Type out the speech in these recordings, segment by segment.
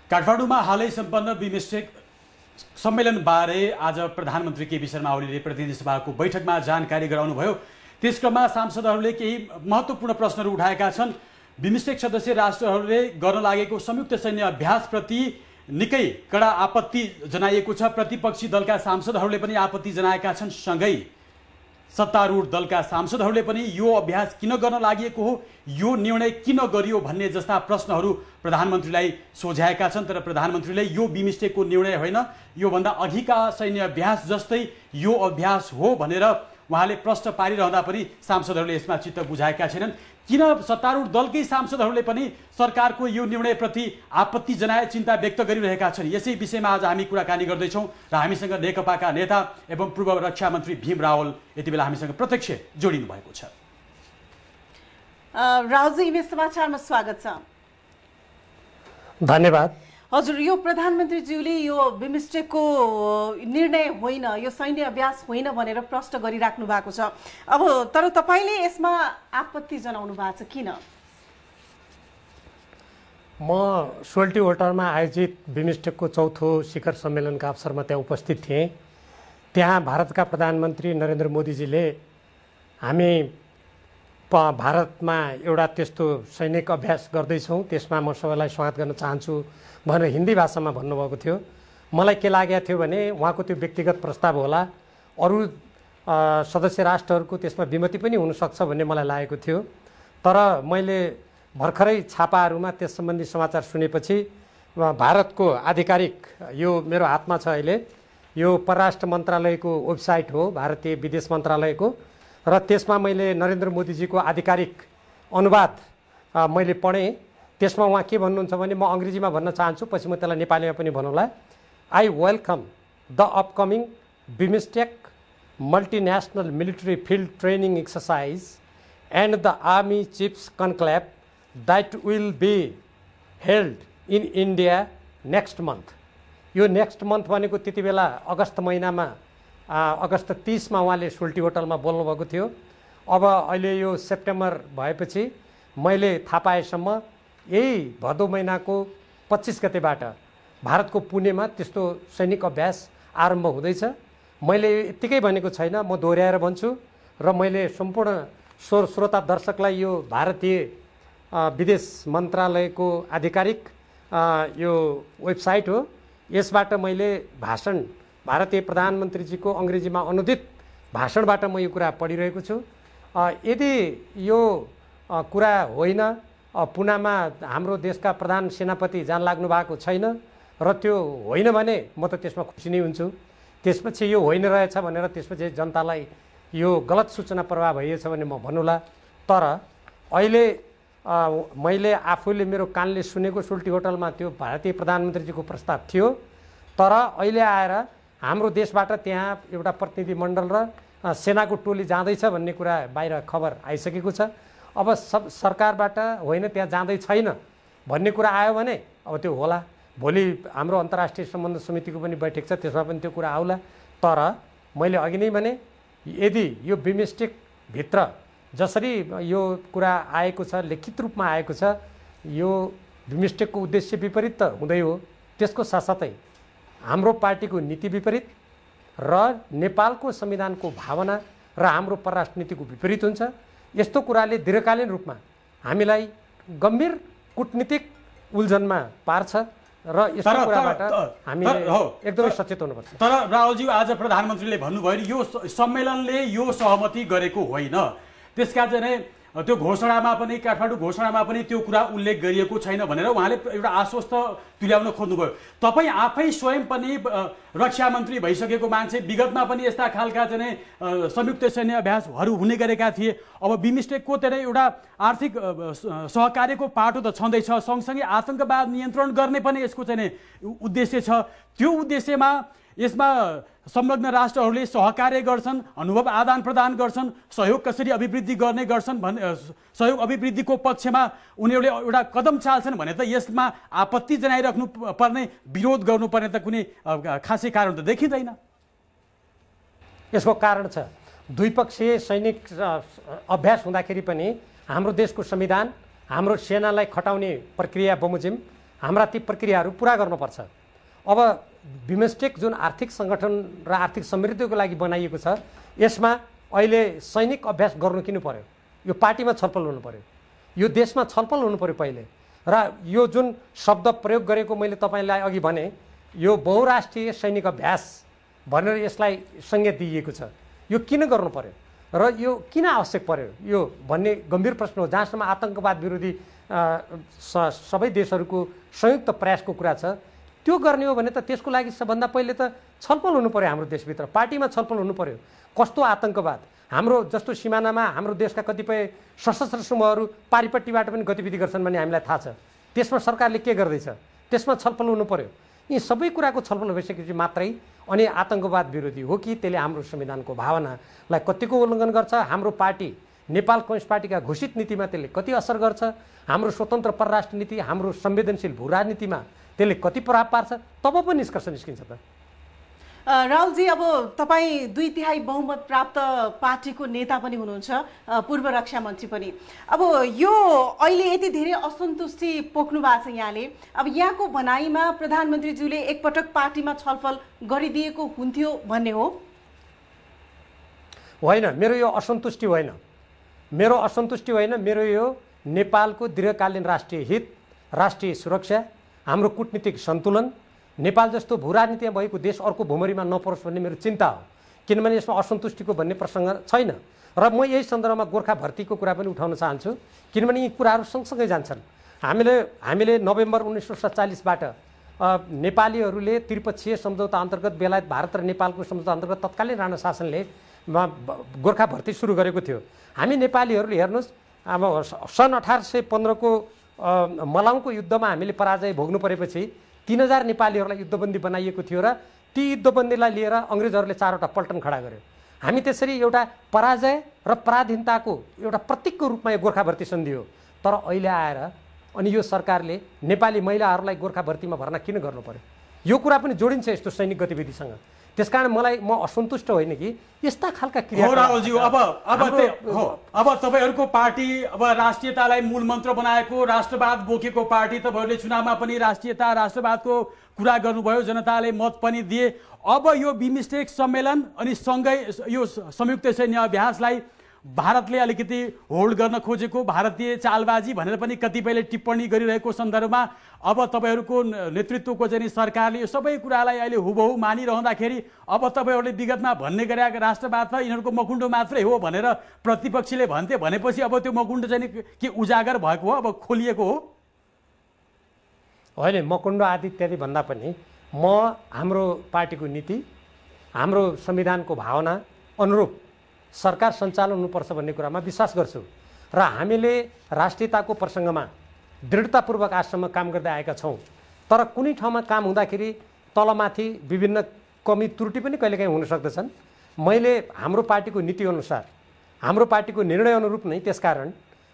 काठमाडौँमा हालै सम्पन्न बिमस्टेक सम्मेलनबारे आज प्रधानमन्त्री केपी शर्मा ओलीले प्रतिनिधि सभाको बैठकमा जानकारी गराउनुभयो। त्यस क्रममा सांसदहरूले केही महत्त्वपूर्ण प्रश्नहरू उठाएका छन्। बिमस्टेक सदस्य राष्ट्रहरूले गर्न लागेको संयुक्त सैन्य अभ्यासप्रति निकै कडा आपत्ति जनाइएको छ। प्रतिपक्षी दलका सांसदहरूले पनि आपत्ति जनाएका छन्। सँगै सत्तारूढ दलका सांसदहरूले पनि यो अभ्यास किन गर्न लागि हो, यो निर्णय किन गरियो भन्ने जस्ता प्रश्नहरू प्रधानमन्त्रीलाई सोझ्याएका छन्। तर प्रधानमन्त्रीले यो बिमस्टेकको निर्णय होइन, योभन्दा अघिका सैन्य अभ्यास जस्तै यो अभ्यास हो भनेर उहाँले प्रश्न पारिरहँदा पनि सांसदहरूले यसमा चित्त बुझाएका छैनन्। किन सत्तारूढ दलकै सांसदहरूले पनि सरकारको यो निर्णयप्रति आपत्ति जनाए चिन्ता व्यक्त गरिरहेका छन्। यसै विषयमा आज हामी कुराकानी गर्दैछौँ र हामीसँग नेकपाका नेता एवं पूर्व रक्षा मन्त्री भीम रावल यति बेला हामीसँग प्रत्यक्ष जोडिनु भएको छ। रावलजी, इमेज समाचारमा स्वागत छ। धन्यवाद। हजुर, यो प्रधानमन्त्रीज्यूले यो बिमस्टेकको निर्णय होइन, यो सैन्य अभ्यास होइन भनेर प्रश्न गरिराख्नु भएको छ। अब तर तपाईले यसमा आपत्ति जनाउनु भएको छ, किन? म सोल्टी होटलमा आयोजित बिमस्टेकको चौथो शिखर सम्मेलनका अवसरमा त्यहाँ उपस्थित थिएँ। त्यहाँ भारतका प्रधानमन्त्री नरेन्द्र मोदीजीले हामी भारतमा एउटा त्यस्तो सैनिक अभ्यास गर्दैछौँ, त्यसमा म सबैलाई स्वागत गर्न चाहन्छु भनेर हिन्दी भाषामा भन्नुभएको थियो। मलाई के लागेको थियो भने उहाँको त्यो व्यक्तिगत प्रस्ताव होला, अरू सदस्य राष्ट्रहरूको त्यसमा विमति पनि हुनसक्छ भन्ने मलाई लागेको थियो। तर मैले भर्खरै छापाहरूमा त्यस सम्बन्धी समाचार सुनेपछि भारतको आधिकारिक, यो मेरो हातमा छ अहिले, यो परराष्ट्र मन्त्रालयको वेबसाइट हो, भारतीय विदेश मन्त्रालयको, र त्यसमा मैले नरेन्द्र मोदीजीको आधिकारिक अनुवाद मैले पढेँ। त्यसमा उहाँ के भन्नुहुन्छ भने, म अङ्ग्रेजीमा भन्न चाहन्छु, पछि म त्यसलाई नेपालीमा पनि भनौँला। I welcome the upcoming BIMSTEC multinational military field training exercise and the army chiefs conclave that will be held in India next month. यो नेक्स्ट मन्थ भनेको त्यति बेला अगस्त महिनामा, अगस्त 30 मा उहाँले सोल्टी होटलमा बोल्नुभएको थियो। अब अहिले यो सेप्टेम्बर भएपछि मैले थाहा पाएसम्म यही भदौ महिनाको 25 गतेबाट भारतको पुणेमा त्यस्तो सैनिक अभ्यास आरम्भ हुँदैछ। मैले यत्तिकै भनेको छैन, म दोहोऱ्याएर भन्छु र मैले सम्पूर्ण श्रोता दर्शकलाई यो भारतीय विदेश मन्त्रालयको आधिकारिक यो वेबसाइट हो, यसबाट मैले भाषण, भारतीय प्रधानमन्त्रीजीको अङ्ग्रेजीमा अनुदित भाषणबाट म यो कुरा पढिरहेको छु। यदि यो कुरा होइन, पुनामा हाम्रो देशका प्रधान सेनापति जान लाग्नु भएको छैन र त्यो होइन भने म त त्यसमा खुसी नै हुन्छु। त्यसपछि यो होइन रहेछ भनेर त्यसपछि जनतालाई यो गलत सूचना प्रवाह भइएछ भने म भन्नुला। तर अहिले मैले आफूले मेरो कानले सुनेको सोल्टी होटलमा त्यो भारतीय प्रधानमन्त्रीजीको प्रस्ताव थियो, तर अहिले आएर हाम्रो देशबाट त्यहाँ एउटा प्रतिनिधि मण्डल र सेनाको टोली जाँदैछ भन्ने कुरा बाहिर खबर आइसकेको छ। अब सरकारबाट होइन त्यहाँ जाँदै छैन भन्ने कुरा आयो भने अब त्यो होला। भोलि हाम्रो अन्तर्राष्ट्रिय सम्बन्ध समितिको पनि बैठक छ, त्यसमा पनि त्यो कुरा आउला। तर मैले अघि नै भने यदि यो बिमस्टेकभित्र जसरी यो कुरा आएको छ, लिखित रूपमा आएको छ, यो बिमस्टेकको उद्देश्य विपरीत त हुँदै हो, त्यसको साथसाथै हाम्रो पार्टीको नीति विपरीत र नेपालको संविधानको भावना र हाम्रो परराष्ट्र नीतिको विपरीत हुन्छ। यस्तो कुराले दीर्घकालीन रूपमा हामीलाई गम्भीर कूटनीतिक उल्झनमा पार्छ र यस्तो कुराबाट हामीले एकदमै सचेत हुनुपर्छ। तर रावलजी, आज प्रधानमन्त्रीले भन्नुभयो यो सम्मेलनले यो सहमति गरेको होइन, त्यसका चाहिँ त्यो घोषणामा पनि, काठमाडौँ घोषणामा पनि त्यो कुरा उल्लेख गरिएको छैन भनेर उहाँले एउटा आश्वस्त तुल्याउन खोज्नुभयो। तपाईँ आफै स्वयं पनि रक्षा मन्त्री भइसकेको मान्छे, विगतमा पनि यस्ता खालका चाहिँ संयुक्त सैन्य अभ्यासहरू हुने गरेका थिए। अब बिमस्टेकको चाहिँ एउटा आर्थिक सहकार्यको पाटो त छँदैछ, सँगसँगै आतङ्कवाद नियन्त्रण गर्ने पनि यसको चाहिँ उद्देश्य छ। त्यो उद्देश्यमा यसमा संलग्न राष्ट्रहरूले सहकार्य गर्छन्, अनुभव आदान प्रदान गर्छन्, सहयोग कसरी अभिवृद्धि गर्ने गर्छन् भन्ने, सहयोग अभिवृद्धिको पक्षमा उनीहरूले एउटा कदम चाल्छन् भने त यसमा आपत्ति जनाइराख्नु पर्ने, विरोध गर्नुपर्ने त कुनै खासै कारण त देखिँदैन। यसको कारण छ, द्विपक्षीय सैनिक अभ्यास हुँदाखेरि पनि हाम्रो देशको संविधान, हाम्रो सेनालाई खटाउने प्रक्रिया बमोजिम हाम्रा ती प्रक्रियाहरू पुरा गर्नुपर्छ। अब बिमस्टेक जुन आर्थिक सङ्गठन र आर्थिक समृद्धिको लागि बनाइएको छ, यसमा अहिले सैनिक अभ्यास गर्नु किन पर्यो? यो पार्टीमा छलफल हुनु पर्यो, यो देशमा छलफल हुनु पर्यो पहिले। र यो जुन शब्द प्रयोग गरेको मैले तपाईँलाई अघि भने, यो बहुराष्ट्रिय सैनिक अभ्यास भनेर यसलाई संज्ञा दिइएको छ। यो किन गर्नु पर्यो र यो किन आवश्यक पर्यो यो भन्ने गम्भीर प्रश्न हो। जहाँसम्म आतङ्कवाद विरोधी सबै देशहरूको संयुक्त प्रयासको कुरा छ, त्यो गर्ने हो भने त त्यसको लागि सबभन्दा पहिले त छलफल हुनु पर्यो। हाम्रो देशभित्र पार्टीमा छलफल हुनु पर्यो। कस्तो आतङ्कवाद, हाम्रो जस्तो सिमानामा हाम्रो देशका कतिपय सशस्त्र समूहहरू पारिपट्टिबाट पनि गतिविधि गर्छन् भन्ने हामीलाई थाहा छ। त्यसमा सरकारले के गर्दैछ, त्यसमा छलफल हुनु पर्यो। यी सबै कुराको छलफल भइसकेपछि मात्रै अनि आतङ्कवाद विरोधी हो कि त्यसले हाम्रो संविधानको भावनालाई कतिको उल्लङ्घन गर्छ, हाम्रो पार्टी नेपाल कम्युनिस्ट पार्टीका घोषित नीतिमा त्यसले कति असर गर्छ, हाम्रो स्वतन्त्र परराष्ट्र नीति, हाम्रो संवेदनशील भू राजनीतिमा त्यसले कति प्रभाव पार्छ, तब पनि निष्कर्ष निस्किन्छ त। राहुलजी, अब तपाईँ 2/3 बहुमत प्राप्त पार्टीको नेता पनि हुनुहुन्छ, पूर्व रक्षा मन्त्री पनि। अब यो अहिले यति धेरै असन्तुष्टि पोख्नु भएको छ यहाँले, अब यहाँको भनाइमा प्रधानमन्त्रीज्यूले एकपटक पार्टीमा छलफल गरिदिएको हुन्थ्यो भन्ने हो? होइन, मेरो यो असन्तुष्टि होइन, मेरो यो नेपालको दीर्घकालीन राष्ट्रिय हित, राष्ट्रिय सुरक्षा, हाम्रो कूटनीतिक सन्तुलन, नेपाल जस्तो भू राजनीतिमा भएको देश अर्को भूमरीमा नपरोस् भन्ने मेरो चिन्ता हो। किनभने यसमा असन्तुष्टिको भन्ने प्रसङ्ग छैन। र म यही सन्दर्भमा गोर्खा भर्तीको कुरा पनि उठाउन चाहन्छु, किनभने यी कुराहरू सँगसँगै जान्छन्। हामीले नोभेम्बर 1947बाट नेपालीहरूले त्रिपक्षीय सम्झौता अन्तर्गत बेलायत भारत र नेपालको सम्झौता अन्तर्गत तत्कालीन राणा शासनले गोर्खा भर्ती सुरु गरेको थियो। हामी नेपालीहरूले हेर्नुहोस्, अब सन् 1815 को मलाउको युद्धमा हामीले पराजय भोग्नु परेपछि 3000 नेपालीहरूलाई युद्धबन्दी बनाइएको थियो र ती युद्धबन्दीलाई लिएर अङ्ग्रेजहरूले 4वटा पल्टन खडा गर्यो। हामी त्यसरी एउटा पराजय र पराधीनताको एउटा प्रतीकको रूपमा यो गोर्खा भर्ती सन्धि हो। तर अहिले आएर अनि यो सरकारले नेपाली महिलाहरूलाई गोर्खा भर्तीमा भर्ना किन गर्नु पर्यो? यो कुरा पनि जोडिन्छ यस्तो सैनिक गतिविधिसँग। त्यसकारण म असन्तुष्ट होइन कि यस्ता खालका क्रिया। राहुलजी, अब तपाईँहरूको पार्टी अब राष्ट्रियतालाई मूल मन्त्र बनाएको, राष्ट्रवाद बोकेको पार्टी, तपाईँहरूले चुनावमा पनि राष्ट्रियता राष्ट्रवादको कुरा गर्नुभयो, जनताले मत पनि दिए। अब यो बिमस्टेक सम्मेलन अनि सँगै यो संयुक्त सैन्य अभ्यासलाई भारतले अलिकति होल्ड गर्न खोजेको, भारतीय चालबाजी भनेर पनि कतिपयले टिप्पणी गरिरहेको सन्दर्भमा अब तपाईँहरूको नेतृत्वको चाहिँ सरकारले यो सबै कुरालाई अहिले हुबहु मानिरहँदाखेरि अब तपाईँहरूले विगतमा भन्ने गरेका राष्ट्रवाद त यिनीहरूको मकुण्डो मात्रै हो भनेर प्रतिपक्षीले भन्थे, भनेपछि अब त्यो मकुण्डो चाहिँ के उजागर भएको हो, अब खोलिएको हो? होइन, मकुण्डो आदि इत्यादि भन्दा पनि म हाम्रो पार्टीको नीति, हाम्रो संविधानको भावना अनुरूप सरकार सञ्चालन हुनुपर्छ भन्ने कुरामा विश्वास गर्छु र हामीले राष्ट्रियताको प्रसङ्गमा दृढतापूर्वक आजसम्म काम गर्दै आएका छौँ। तर कुनै ठाउँमा काम हुँदाखेरि तलमाथि विभिन्न कमी त्रुटि पनि कहिलेकाहीँ हुन सक्दछन्। मैले हाम्रो पार्टीको नीति अनुसार, हाम्रो पार्टीको निर्णय अनुरूप नै त्यसकारण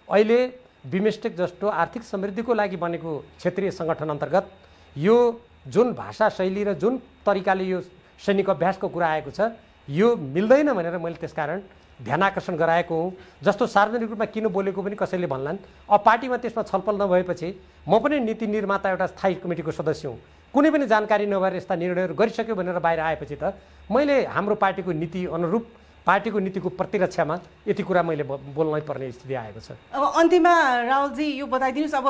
अहिले बिमस्टेक जस्तो आर्थिक समृद्धिको लागि बनेको क्षेत्रीय सङ्गठन अन्तर्गत यो जुन भाषा शैली र जुन तरिकाले यो सैनिक अभ्यासको कुरा आएको छ यो मिल्दैन भनेर मैले त्यसकारण ध्यान आकर्षण गराएको हुँ। जस्तो सार्वजनिक रूपमा किन बोलेको पनि कसैले भन्लान्। अब पार्टीमा त्यसमा छलफल नभएपछि म पनि नीति निर्माता एउटा स्थायी कमिटीको सदस्य हुँ। कुनै पनि जानकारी नभएर यस्ता निर्णयहरू गरिसक्यो भनेर बाहिर आएपछि त मैले हाम्रो पार्टीको नीति अनुरूप, पार्टीको नीतिको प्रतिरक्षामा यति कुरा मैले बोल्नै पर्ने स्थिति आएको छ। अब अन्तिममा राहुलजी यो बताइदिनुहोस्, अब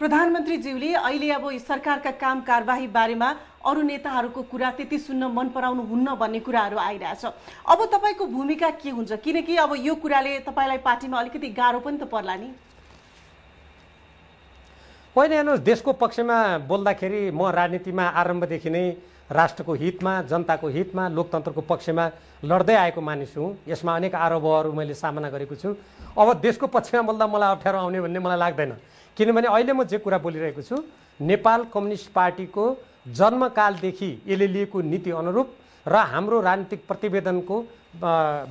प्रधानमन्त्रीज्यूले अहिले अब सरकारका काम कारबाही बारेमा अरू नेताहरूको कुरा त्यति सुन्न मन पराउनु हुन्न भन्ने कुराहरू आइरहेछ। अब तपाईँको भूमिका के हुन्छ? किनकि अब यो कुराले तपाईँलाई पार्टीमा अलिकति गाह्रो पनि त पर्ला नि। होइन, हेर्नुहोस्, देशको पक्षमा बोल्दाखेरि म राजनीतिमा आरम्भदेखि नै राष्ट्रको हितमा, जनताको हितमा, लोकतन्त्रको पक्षमा लड्दै आएको मानिस हुँ। यसमा अनेक आरोपहरू मैले सामना गरेको छु। अब देशको पक्षमा बोल्दा मलाई अप्ठ्यारो आउने भन्ने मलाई लाग्दैन, किनभने अहिले म जे कुरा बोलिरहेको छु नेपाल कम्युनिस्ट पार्टीको जन्मकालदेखि यसले लिएको नीति अनुरूप र हाम्रो राजनीतिक प्रतिवेदनको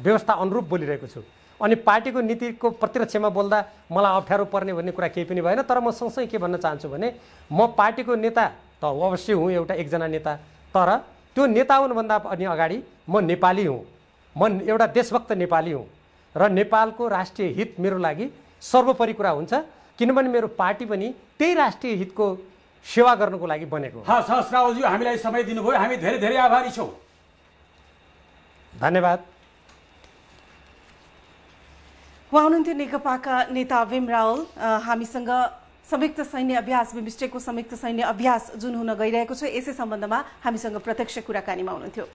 व्यवस्था अनुरूप बोलिरहेको छु। अनि पार्टीको नीतिको प्रतिरक्षामा बोल्दा मलाई अप्ठ्यारो पर्ने भन्ने कुरा केही पनि भएन। तर म सँगसँगै के भन्न चाहन्छु भने म पार्टीको नेता त अवश्य हुँ, एउटा एकजना नेता, तर त्यो नेता हुनुभन्दा पनि अगाडि म नेपाली हुँ, म एउटा देशभक्त नेपाली हुँ र नेपालको राष्ट्रिय हित मेरो लागि सर्वोपरि कुरा हुन्छ। किनभने मेरो पार्टी पनि त्यही राष्ट्रिय हितको सेवा गर्नको लागि बनेको हो। हस् हस् राहुलजी, हामीलाई समय दिनुभयो, हामी धेरै धेरै आभारी छौँ। धन्यवाद। उहाँ हुनुहुन्थ्यो नेकपाका नेता भीम रावल। हामीसँग संयुक्त सैन्य अभ्यास, बिमस्टेकको संयुक्त सैन्य अभ्यास जुन हुन गइरहेको छ यसै सम्बन्धमा हामीसँग प्रत्यक्ष कुराकानीमा हुनुहुन्थ्यो।